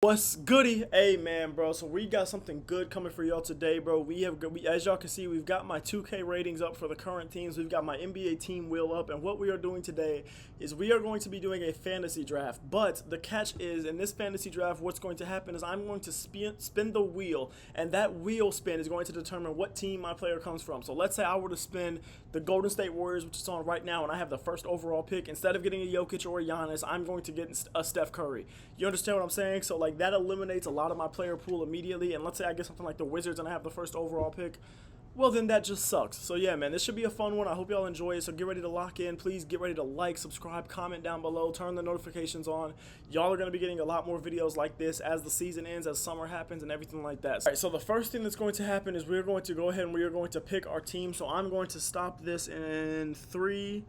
What's goody? Hey man, bro. So we got something good coming for y'all today, bro. As y'all can see, we've got my 2K ratings up for the current teams. We've got my NBA team wheel up, and what we are doing today is we are going to be doing a fantasy draft. But the catch is, in this fantasy draft, what's going to happen is I'm going to spin the wheel, and that wheel spin is going to determine what team my player comes from. So let's say I were to spin the Golden State Warriors, which is on right now, and I have the first overall pick. Instead of getting a Jokic or a Giannis, I'm going to get a Steph Curry. You understand what I'm saying? So like that eliminates a lot of my player pool immediately. And let's say I get something like the Wizards and I have the first overall pick. Well, then that just sucks. So yeah, man, this should be a fun one. I hope y'all enjoy it. So get ready to lock in. Please get ready to like, subscribe, comment down below, turn the notifications on. Y'all are going to be getting a lot more videos like this as the season ends, as summer happens, and everything like that. All right, so the first thing that's going to happen is we're going to go ahead and we are going to pick our team. So I'm going to stop this in 3,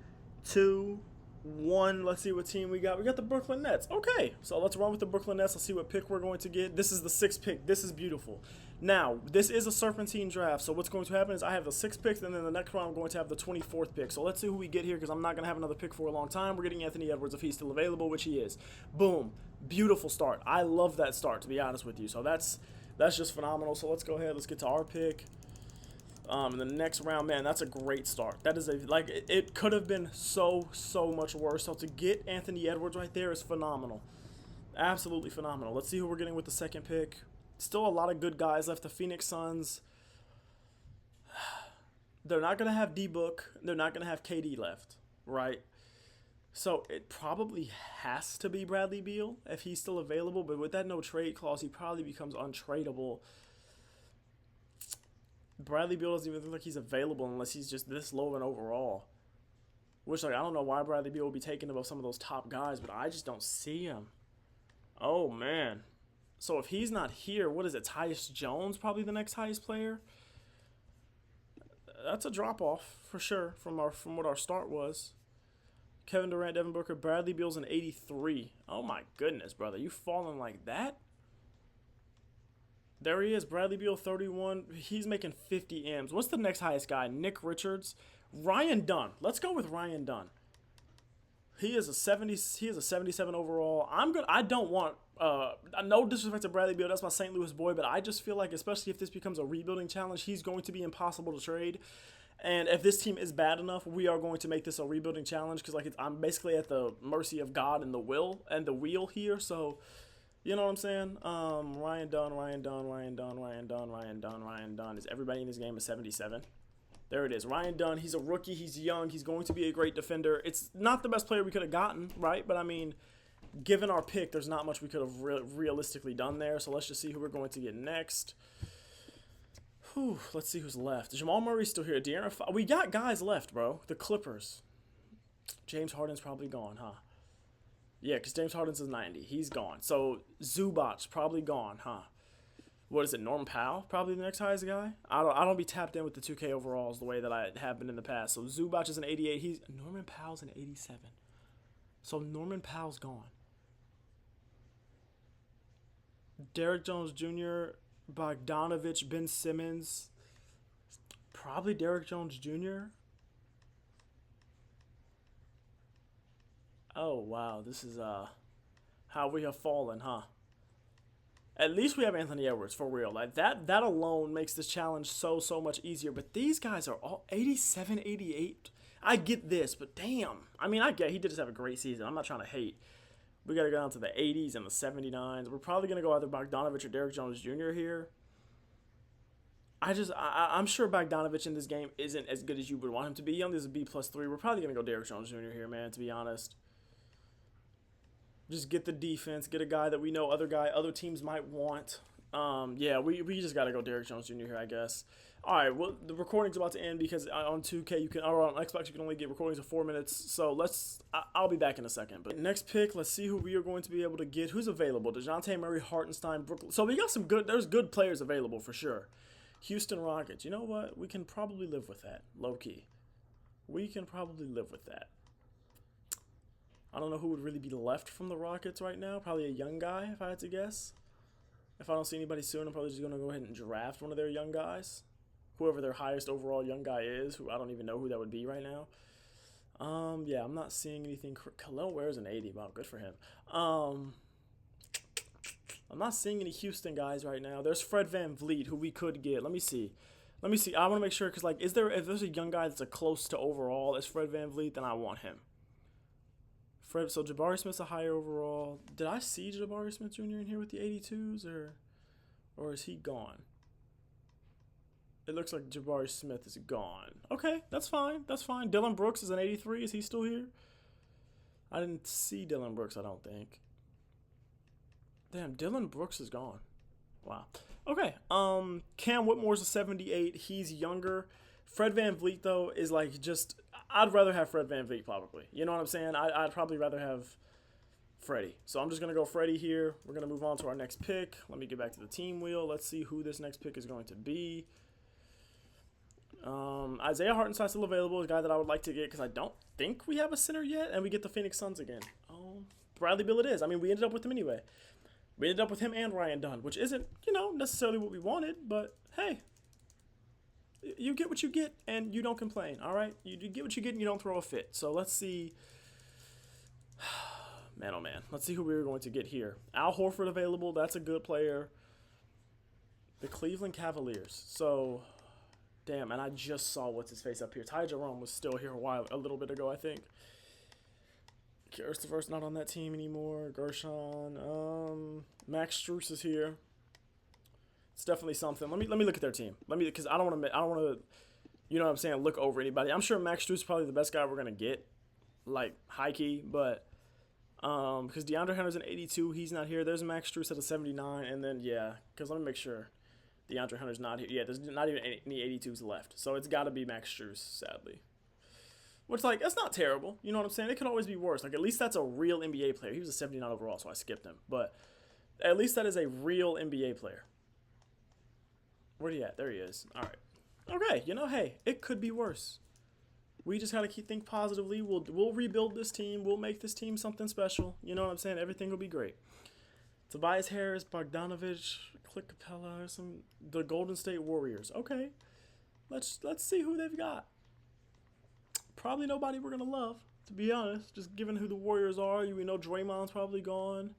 2, 1. Let's see what team we got. We got the Brooklyn Nets. Okay, so let's run with the Brooklyn Nets. Let's see what pick we're going to get. This is the 6th pick. This is beautiful. Now, this is a serpentine draft, so what's going to happen is I have the 6 picks, and then the next round I'm going to have the 24th pick. So let's see who we get here, because I'm not going to have another pick for a long time. We're getting Anthony Edwards if he's still available, which he is. Boom. Beautiful start. I love that start, to be honest with you. So that's just phenomenal. So let's go ahead. Let's get to our pick. In the next round, man, that's a great start. That is it could have been so much worse. So to get Anthony Edwards right there is phenomenal. Absolutely phenomenal. Let's see who we're getting with the second pick. Still a lot of good guys left. The Phoenix Suns, they're not going to have D-Book. They're not going to have KD left, right? So it probably has to be Bradley Beal if he's still available. But with that no trade clause, he probably becomes untradeable. Bradley Beal doesn't even look like he's available unless he's just this low in overall. Which, like, I don't know why Bradley Beal will be taken above some of those top guys, but I just don't see him. Oh, man. So if he's not here, what is it? Tyus Jones probably the next highest player? That's a drop-off, for sure, from what our start was. Kevin Durant, Devin Booker, Bradley Beal's an 83. Oh, my goodness, brother. You falling like that? There he is, Bradley Beal, 31. He's making 50 M's. What's the next highest guy? Nick Richards, Ryan Dunn. Let's go with Ryan Dunn. He is a 70. He is a 77 overall. I'm good. I don't want. No disrespect to Bradley Beal. That's my St. Louis boy, but I just feel like, especially if this becomes a rebuilding challenge, he's going to be impossible to trade. And if this team is bad enough, we are going to make this a rebuilding challenge because I'm basically at the mercy of God and the wheel here. So. You know what I'm saying? Ryan Dunn, Ryan Dunn, Ryan Dunn, Ryan Dunn, Ryan Dunn, Ryan Dunn. Is everybody in this game a 77? There it is. Ryan Dunn, he's a rookie. He's young. He's going to be a great defender. It's not the best player we could have gotten, right? But, I mean, given our pick, there's not much we could have realistically done there. So let's just see who we're going to get next. Whew, let's see who's left. Jamal Murray's still here. We got guys left, bro. The Clippers. James Harden's probably gone, huh? Yeah, because James Harden's is 90. He's gone. So Zubac's probably gone, huh? What is it? Norman Powell probably the next highest guy. I don't be tapped in with the 2K overalls the way that I have been in the past. So Zubac is an 88. Norman Powell's an 87. So Norman Powell's gone. Derrick Jones Jr., Bogdanovich, Ben Simmons, probably Derrick Jones Jr. Oh wow, this is how we have fallen, huh? At least we have Anthony Edwards for real. Like that alone makes this challenge so much easier. But these guys are all 87, 88. I get this, but damn. I mean, I get he did just have a great season. I'm not trying to hate. We got to go down to the 80s and the 79s. We're probably going to go either Bogdanovich or Derrick Jones Jr. here. I'm sure Bogdanovich in this game isn't as good as you would want him to be. He only has a B+3. We're probably going to go Derrick Jones Jr. here, man, to be honest. Just get the defense, get a guy that we know other teams might want. Yeah, we just gotta go Derrick Jones Jr. here, I guess. All right, well the recording's about to end because on 2K or on Xbox you can only get recordings of 4 minutes. So I'll be back in a second. But next pick, let's see who we are going to be able to get. Who's available? DeJounte Murray, Hartenstein, Brooklyn. So we got some good. There's good players available for sure. Houston Rockets. You know what? We can probably live with that. Low key, we can probably live with that. I don't know who would really be left from the Rockets right now. Probably a young guy, if I had to guess. If I don't see anybody soon, I'm probably just going to go ahead and draft one of their young guys. Whoever their highest overall young guy is, who I don't even know who that would be right now. Yeah, I'm not seeing anything. Khalil Ware's an 80. Wow, good for him. I'm not seeing any Houston guys right now. There's Fred VanVleet, who we could get. Let me see. Let me see. I want to make sure, because, like, if there's a young guy that's a close to overall as Fred VanVleet, then I want him. So Jabari Smith's a higher overall. Did I see Jabari Smith Jr. in here with the 82s, or is he gone? It looks like Jabari Smith is gone. Okay, that's fine. That's fine. Dylan Brooks is an 83. Is he still here? I didn't see Dylan Brooks, I don't think. Damn, Dylan Brooks is gone. Wow. Okay. Cam Whitmore's a 78. He's younger. Fred VanVleet, though, is like just... I'd rather have Fred VanVleet, probably. You know what I'm saying? I'd probably rather have Freddie. So I'm just going to go Freddie here. We're going to move on to our next pick. Let me get back to the team wheel. Let's see who this next pick is going to be. Isaiah Hartenstein's still available, a guy that I would like to get because I don't think we have a center yet, and we get the Phoenix Suns again. Bradley Beal it is. I mean, we ended up with him anyway. We ended up with him and Ryan Dunn, which isn't, necessarily what we wanted, but hey, you get what you get and you don't complain, all right? You get what you get and you don't throw a fit. So let's see. Man, oh man. Let's see who we're going to get here. Al Horford available. That's a good player. The Cleveland Cavaliers. So... Damn, and I just saw what's his face up here. Ty Jerome was still here a little bit ago, I think. Christopher's not on that team anymore. Gershon, Max Strus is here. It's definitely something. Let me look at their team. Because I don't want to, you know what I'm saying, look over anybody. I'm sure Max Strus is probably the best guy we're gonna get, like high key, but because DeAndre Hunter's an 82, he's not here. There's Max Strus at a 79, and then because let me make sure. DeAndre Hunter's not here. Yeah, there's not even any 82s left. So it's got to be Max Strus, sadly. Which, like, that's not terrible. You know what I'm saying? It could always be worse. Like, at least that's a real NBA player. He was a 79 overall, so I skipped him. But at least that is a real NBA player. Where's he at? There he is. All right. Okay, hey, it could be worse. We just got to think positively. We'll rebuild this team. We'll make this team something special. You know what I'm saying? Everything will be great. Tobias Harris, Bogdanovich, Clint Capella, the Golden State Warriors. Okay, let's see who they've got. Probably nobody we're gonna love, to be honest. Just given who the Warriors are, we know Draymond's probably gone.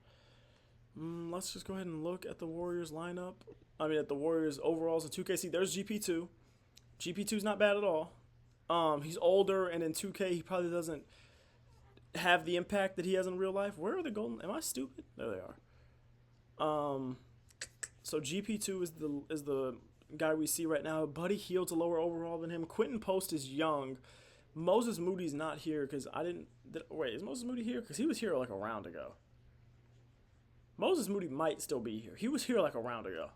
Let's just go ahead and look at the Warriors lineup. I mean, at the Warriors overalls in 2K. See, there's GP2. GP2's not bad at all. He's older, and in 2K he probably doesn't have the impact that he has in real life. Where are the Golden? Am I stupid? There they are. So GP2 is the guy we see right now. Buddy Hield's a lower overall than him. Quentin Post is young. Moses Moody's not here because wait, is Moses Moody here? Because he was here like a round ago. Moses Moody might still be here. He was here like a round ago.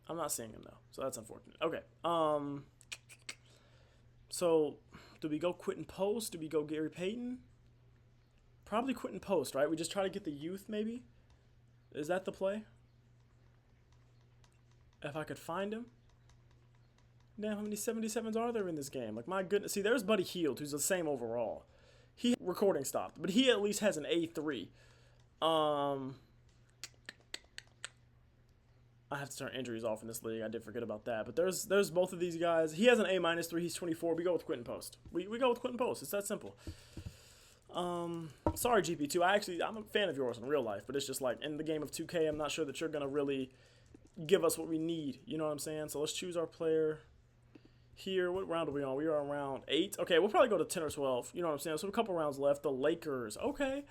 I'm not seeing him though, so that's unfortunate. Okay. So do we go Quentin Post? Do we go Gary Payton? Probably Quentin Post, right? We just try to get the youth, maybe? Is that the play? If I could find him? Damn, how many 77s are there in this game? Like, my goodness. See, there's Buddy Hield, who's the same overall. Recording stopped, but he at least has an A3. I have to turn injuries off in this league. I did forget about that. But there's both of these guys. He has an A-3. He's 24. We go with Quentin Post. We go with Quentin Post. It's that simple. Sorry, GP2. I'm a fan of yours in real life, but it's just like in the game of 2K, I'm not sure that you're going to really give us what we need. You know what I'm saying? So let's choose our player here. What round are we on? We are on round 8. Okay, we'll probably go to 10 or 12. You know what I'm saying? So a couple rounds left. The Lakers. Okay.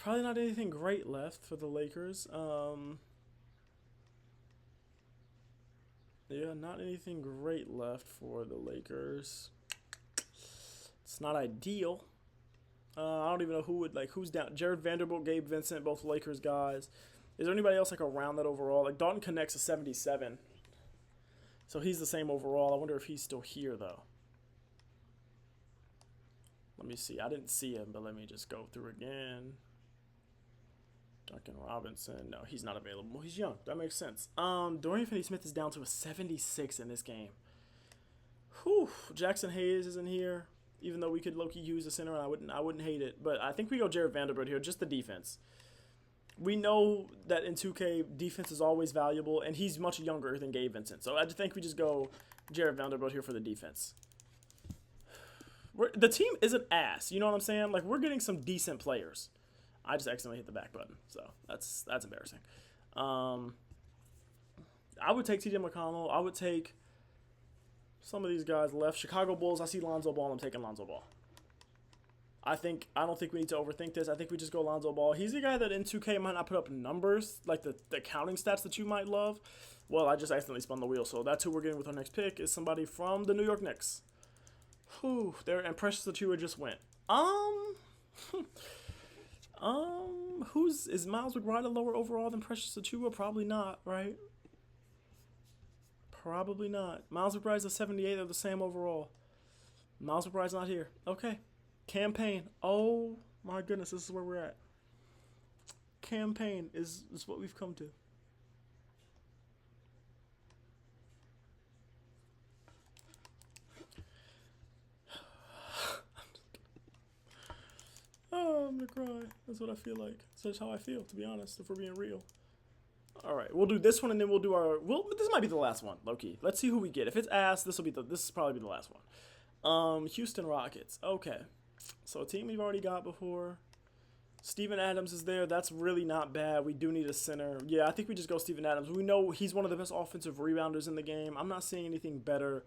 Probably not anything great left for the Lakers. Yeah, not anything great left for the Lakers. It's not ideal. I don't even know who's down. Jared Vanderbilt, Gabe Vincent, both Lakers guys. Is there anybody else like around that overall? Like Dalton Connect's a 77. So he's the same overall. I wonder if he's still here though. Let me see. I didn't see him, but let me just go through again. Duncan Robinson. No, he's not available. He's young. That makes sense. Dorian Finney-Smith is down to a 76 in this game. Whew. Jackson Hayes isn't here. Even though we could low-key use the center, and I wouldn't hate it. But I think we go Jared Vanderbilt here, just the defense. We know that in 2K, defense is always valuable, and he's much younger than Gabe Vincent. So I think we just go Jared Vanderbilt here for the defense. The team isn't ass, you know what I'm saying? Like, we're getting some decent players. I just accidentally hit the back button, so that's embarrassing. I would take T.J. McConnell. I would take some of these guys left. Chicago Bulls, I see Lonzo Ball. I'm taking Lonzo Ball. I don't think we need to overthink this. I think we just go Lonzo Ball. He's the guy that in 2K might not put up numbers, like the counting stats that you might love. Well, I just accidentally spun the wheel, so that's who we're getting with our next pick is somebody from the New York Knicks. Whew, there, and Precious Achiuwa just went. Is Miles McBride lower overall than Precious Achiuwa? Probably not, right? Probably not. Miles McBride's a 78. They're the same overall. Miles McBride's not here. Okay. Campaign. Oh my goodness, this is where we're at. Campaign is what we've come to. Oh, I'm gonna cry. That's what I feel like. That's how I feel, to be honest, if we're being real. All right, we'll do this one and then we'll do our. This might be the last one, low key. Let's see who we get. If it's ass, this will probably be the last one. Houston Rockets. Okay, so a team we've already got before. Steven Adams is there. That's really not bad. We do need a center. Yeah, I think we just go Steven Adams. We know he's one of the best offensive rebounders in the game. I'm not seeing anything better.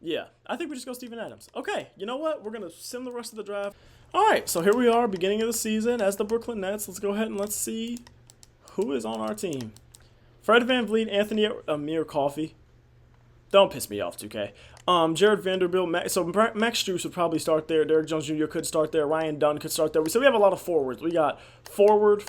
Yeah, I think we just go Steven Adams. Okay, you know what? We're gonna sim the rest of the draft. All right, so here we are, beginning of the season as the Brooklyn Nets. Let's go ahead and let's see who is on our team. Fred VanVleet, Anthony Amir Coffey. Don't piss me off, 2K. Jared Vanderbilt. Max Strus would probably start there. Derrick Jones Jr. could start there. Ryan Dunn could start there. So we have a lot of forwards. We got forward.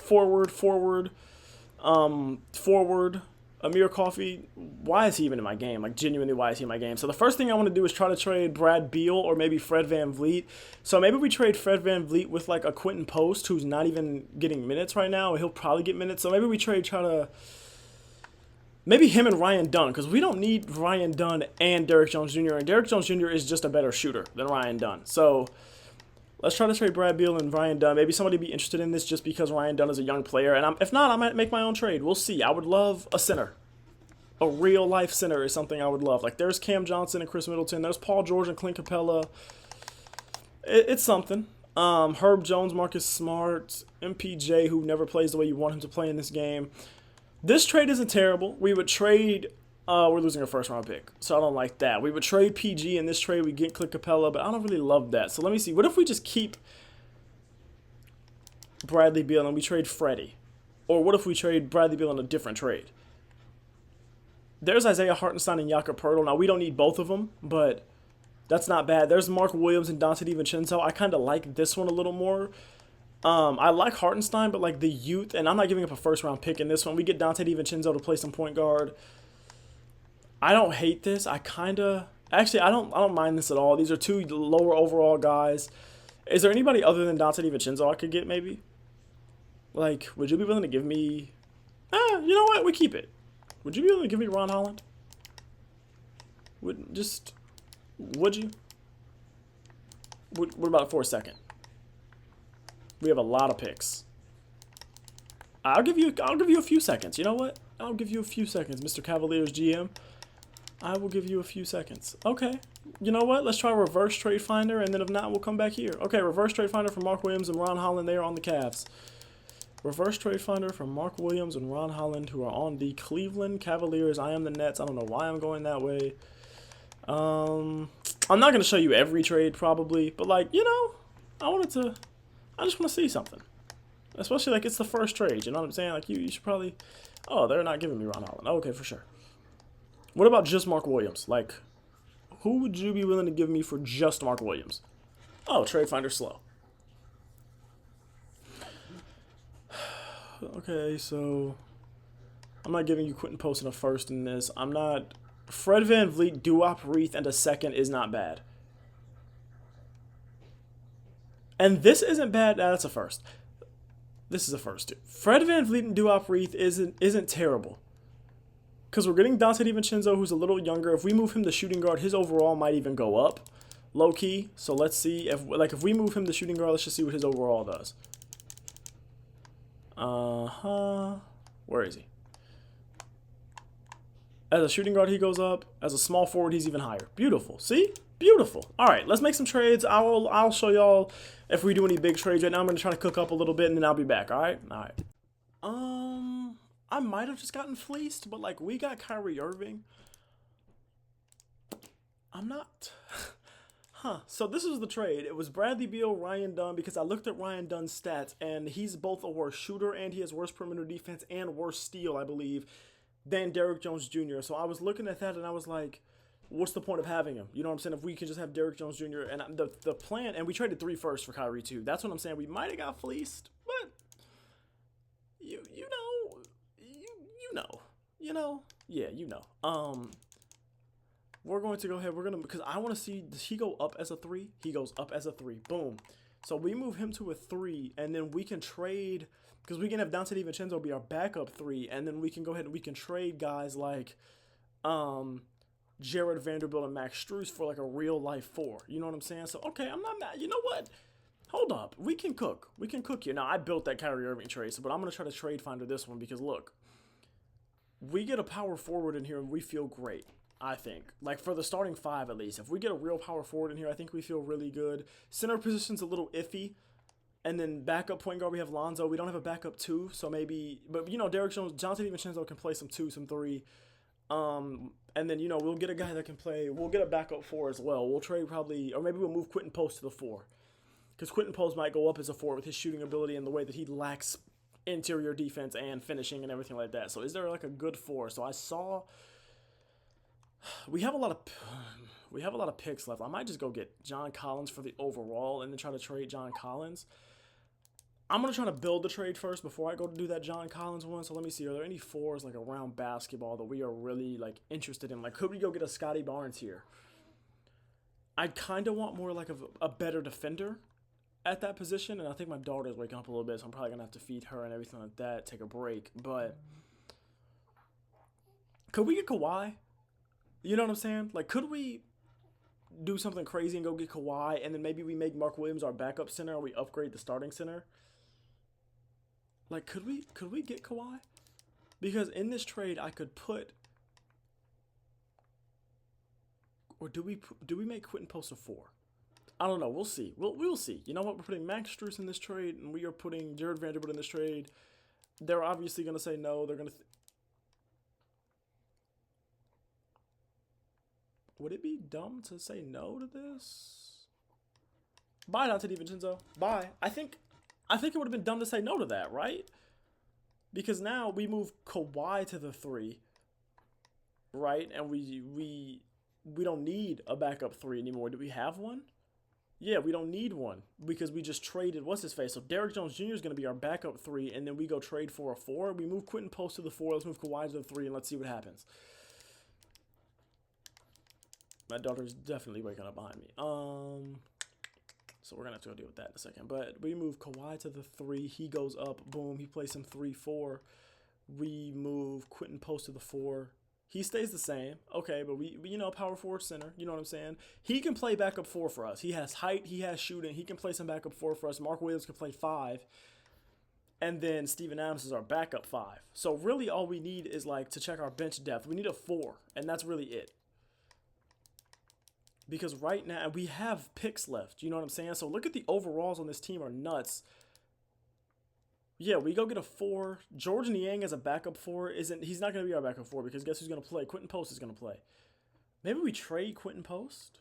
Amir Coffey. Why is he even in my game? Like, genuinely, why is he in my game? So the first thing I want to do is try to trade Brad Beal or maybe Fred VanVleet. So maybe we trade Fred VanVleet with, like, a Quentin Post who's not even getting minutes right now. He'll probably get minutes. So maybe we maybe him and Ryan Dunn, because we don't need Ryan Dunn and Derrick Jones Jr. And Derrick Jones Jr. is just a better shooter than Ryan Dunn. So let's try to trade Brad Beal and Ryan Dunn. Maybe somebody be interested in this just because Ryan Dunn is a young player. And if not, I might make my own trade. We'll see. I would love a center. A real-life center is something I would love. Like, there's Cam Johnson and Chris Middleton. There's Paul George and Clint Capella. It's something. Herb Jones, Marcus Smart, MPJ, who never plays the way you want him to play in this game. This trade isn't terrible. We would trade. We're losing a first-round pick, so I don't like that. We would trade PG in this trade. We get Clint Capella, but I don't really love that. So let me see. What if we just keep Bradley Beal and we trade Freddie? Or what if we trade Bradley Beal in a different trade? There's Isaiah Hartenstein and Jakob Poeltl. Now, we don't need both of them, but that's not bad. There's Mark Williams and Donte DiVincenzo. I kind of like this one a little more. I like Hartenstein, but like the youth, and I'm not giving up a first-round pick in this one. We get Donte DiVincenzo to play some point guard. I don't hate this. I don't mind this at all. These are two lower overall guys. Is there anybody other than Donte DiVincenzo I could get maybe? Like, would you be willing to give me? You know what? We keep it. Would you be willing to give me Ron Holland? Would you? What about for a second? We have a lot of picks. I'll give you a few seconds. You know what? I'll give you a few seconds, Mr. Cavaliers GM. I will give you a few seconds. Okay. You know what? Let's try reverse trade finder, and then if not, we'll come back here. Okay, reverse trade finder for Mark Williams and Ron Holland. They are on the Cavs. Reverse trade finder for Mark Williams and Ron Holland, who are on the Cleveland Cavaliers. I am the Nets. I don't know why I'm going that way. I'm not going to show you every trade probably, but like, you know, I just want to see something. Especially like it's the first trade, you know what I'm saying? Like you should probably, oh, they're not giving me Ron Holland. Okay, for sure. What about just Mark Williams? Like, who would you be willing to give me for just Mark Williams? Oh, trade finder slow. Okay, so I'm not giving you Quentin Post in a first in this. I'm not. Fred VanVleet, Duop Reith, and a second is not bad. And this isn't bad. Nah, that's a first. This is a first too. Fred VanVleet and Duop Reith isn't terrible. Because we're getting Donte DiVincenzo, who's a little younger. If we move him to shooting guard, his overall might even go up, low key. So let's see if we move him to shooting guard, let's just see what his overall does. Where is he? As a shooting guard, he goes up. As a small forward, he's even higher. Beautiful. See? Beautiful. All right, let's make some trades. I'll show y'all if we do any big trades right now. I'm gonna try to cook up a little bit and then I'll be back. All right. All right. I might have just gotten fleeced, but like we got Kyrie Irving. I'm not. Huh. So this was the trade. It was Bradley Beal, Ryan Dunn, because I looked at Ryan Dunn's stats, and he's both a worse shooter, and he has worse perimeter defense and worse steal, I believe, than Derrick Jones Jr. So I was looking at that, and I was like, what's the point of having him? You know what I'm saying? If we can just have Derrick Jones Jr. And the plan, and we traded 3 firsts for Kyrie too. That's what I'm saying. We might have got fleeced, but yeah, we're going to go ahead. Because I want to see, does he go up as a 3? He goes up as a 3. Boom. So we move him to a 3, and then we can trade, because we can have Donte DiVincenzo be our backup 3, and then we can go ahead and we can trade guys like Jared Vanderbilt and Max Strus for like a real life 4. You know what I'm saying? So, okay, I'm not mad. You know what? Hold up. We can cook. We can cook here. Now, I built that Kyrie Irving trade, but I'm going to try to trade finder this one because, look, we get a power forward in here and we feel great. I think. Like, for the starting 5, at least. If we get a real power forward in here, I think we feel really good. Center position's a little iffy. And then backup point guard, we have Lonzo. We don't have a backup 2, so maybe... But, Derrick Jones, Donte DiVincenzo can play some 2, some 3. And then, we'll get a guy that can play... We'll get a backup 4 as well. We'll trade probably... Or maybe we'll move Quentin Post to the 4. Because Quentin Post might go up as a 4 with his shooting ability and the way that he lacks interior defense and finishing and everything like that. So, is there, like, a good 4? So, I saw... We have a lot of picks left. I might just go get John Collins for the overall and then try to trade John Collins. I'm going to try to build the trade first before I go to do that John Collins one. So let me see. Are there any 4s like around basketball that we are really like interested in? Like, could we go get a Scotty Barnes here? I kind of want more like a better defender at that position. And I think my daughter's waking up a little bit, so I'm probably going to have to feed her and everything like that, take a break. But could we get Kawhi? You know what I'm saying? Like, could we do something crazy and go get Kawhi, and then maybe we make Mark Williams our backup center, or we upgrade the starting center? Like, could we get Kawhi? Because in this trade, I could put, or do we make Quentin Post a 4? I don't know. We'll see. We'll see. You know what? We're putting Max Strus in this trade, and we are putting Jared Vanderbilt in this trade. They're obviously going to say no. They're going to... Would it be dumb to say no to this? Bye, Donte DiVincenzo. Bye. I think it would have been dumb to say no to that, right? Because now we move Kawhi to the 3, right? And we don't need a backup 3 anymore. Do we have one? Yeah, we don't need one because we just traded what's his face. So Derrick Jones Jr. is going to be our backup 3, and then we go trade for a 4. We move Quentin Post to the 4. Let's move Kawhi to the 3, and let's see what happens. My daughter's definitely waking up behind me. So we're going to have to go deal with that in a second. But we move Kawhi to the 3. He goes up. Boom. He plays some 3-4. We move Quentin Post to the 4. He stays the same. Okay, but we power forward center. You know what I'm saying? He can play backup 4 for us. He has height. He has shooting. He can play some backup 4 for us. Mark Williams can play 5. And then Steven Adams is our backup 5. So really all we need is like to check our bench depth. We need a 4. And that's really it. Because right now, we have picks left. You know what I'm saying? So look at the overalls on this team are nuts. Yeah, we go get a 4. George Niang as a backup 4 he's not going to be our backup 4 because guess who's going to play? Quentin Post is going to play. Maybe we trade Quentin Post?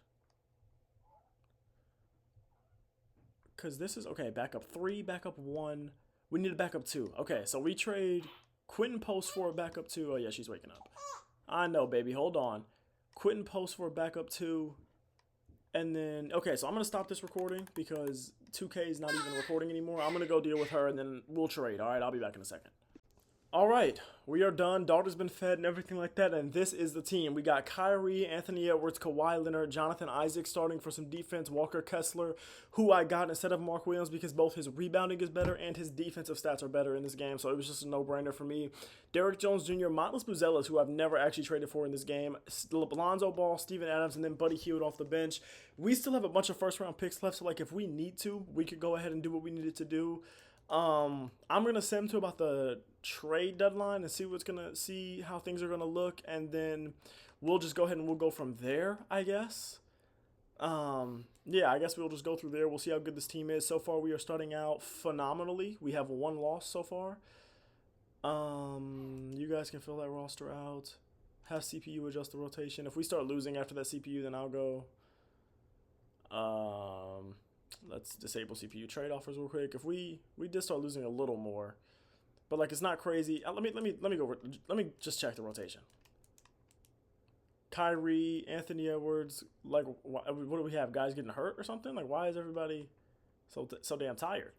Because this is, okay, backup 3, backup 1. We need a backup 2. Okay, so we trade Quentin Post for a backup 2. Oh, yeah, she's waking up. I know, baby. Hold on. Quentin Post for a backup 2. And then, okay, so I'm going to stop this recording because 2K is not even recording anymore. I'm going to go deal with her, and then we'll trade. All right, I'll be back in a second. All right, we are done. Daughter's been fed and everything like that, and this is the team. We got Kyrie, Anthony Edwards, Kawhi Leonard, Jonathan Isaac starting for some defense, Walker Kessler, who I got instead of Mark Williams because both his rebounding is better and his defensive stats are better in this game, so it was just a no-brainer for me. Derrick Jones Jr., Montrezl Buzelis, who I've never actually traded for in this game, Lonzo Ball, Steven Adams, and then Buddy Hield off the bench. We still have a bunch of first-round picks left, so like if we need to, we could go ahead and do what we needed to do. I'm gonna send him to about the trade deadline and see how things are gonna look, and then we'll just go ahead and we'll go from there, I guess. Yeah, I guess we'll just go through there. We'll see how good this team is. So far, we are starting out phenomenally. We have one loss so far. You guys can fill that roster out. Have CPU adjust the rotation. If we start losing after that CPU, then I'll go. Let's disable CPU trade offers real quick. If we did start losing a little more, but like it's not crazy. Let me just check the rotation. Kyrie, Anthony Edwards, like what do we have? Guys getting hurt or something? Like why is everybody so damn tired?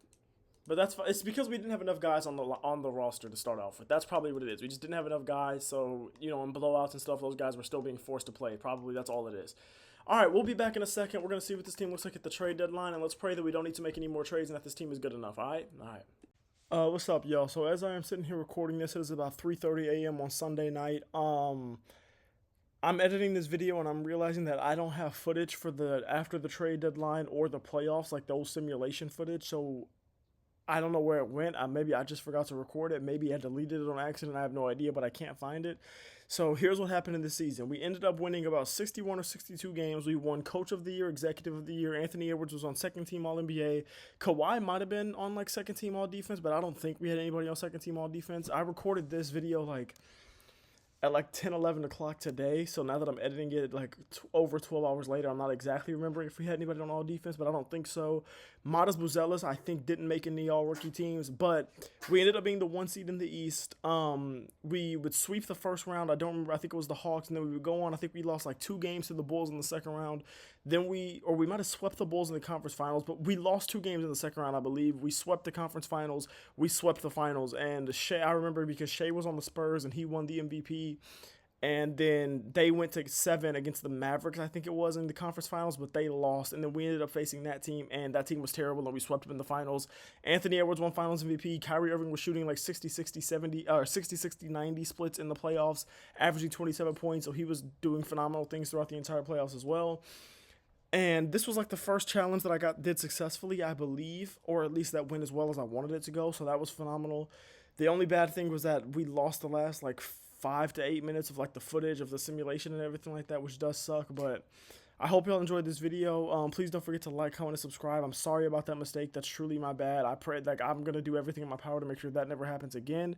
But it's because we didn't have enough guys on the roster to start off with. That's probably what it is. We just didn't have enough guys, so in blowouts and stuff, those guys were still being forced to play. Probably that's all it is. All right, we'll be back in a second. We're gonna see what this team looks like at the trade deadline, and let's pray that we don't need to make any more trades and that this team is good enough. All right. What's up, y'all? So as I am sitting here recording this, it is about 3:30 a.m. on Sunday night. I'm editing this video and I'm realizing that I don't have footage for the after the trade deadline or the playoffs, like the old simulation footage. So I don't know where it went. Maybe I just forgot to record it. Maybe I deleted it on accident. I have no idea, but I can't find it. So here's what happened in this season. We ended up winning about 61 or 62 games. We won Coach of the Year, Executive of the Year. Anthony Edwards was on second team All-NBA. Kawhi might have been on like second team All-Defense, but I don't think we had anybody on second team All-Defense. I recorded this video like at like 10, 11 o'clock today. So now that I'm editing it like over 12 hours later, I'm not exactly remembering if we had anybody on all defense, but I don't think so. Matas Buzelis, I think, didn't make any all-rookie teams, but we ended up being the 1 seed in the East. We would sweep the first round. I don't remember. I think it was the Hawks, and then we would go on. I think we lost like 2 games to the Bulls in the second round. Then we might have swept the Bulls in the conference finals, but we lost 2 games in the second round, I believe. We swept the conference finals. We swept the finals, and Shea, I remember because Shea was on the Spurs, and he won the MVP. And then they went to 7 against the Mavericks, I think it was, in the conference finals, but they lost. And then we ended up facing that team, and that team was terrible, and we swept them in the finals. Anthony Edwards won finals MVP. Kyrie Irving was shooting like 60-60-90 splits in the playoffs, averaging 27 points. So he was doing phenomenal things throughout the entire playoffs as well. And this was like the first challenge that I did successfully, I believe, or at least that went as well as I wanted it to go. So that was phenomenal. The only bad thing was that we lost the last like 5 to 8 minutes of like the footage of the simulation and everything like that, which does suck. But I hope y'all enjoyed this video. Please don't forget to like, comment, and subscribe. I'm sorry about that mistake. That's truly my bad. I pray like I'm gonna do everything in my power to make sure that never happens again.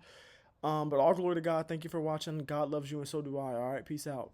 But all glory to God. Thank you for watching. God loves you, and so do I. All right, peace out.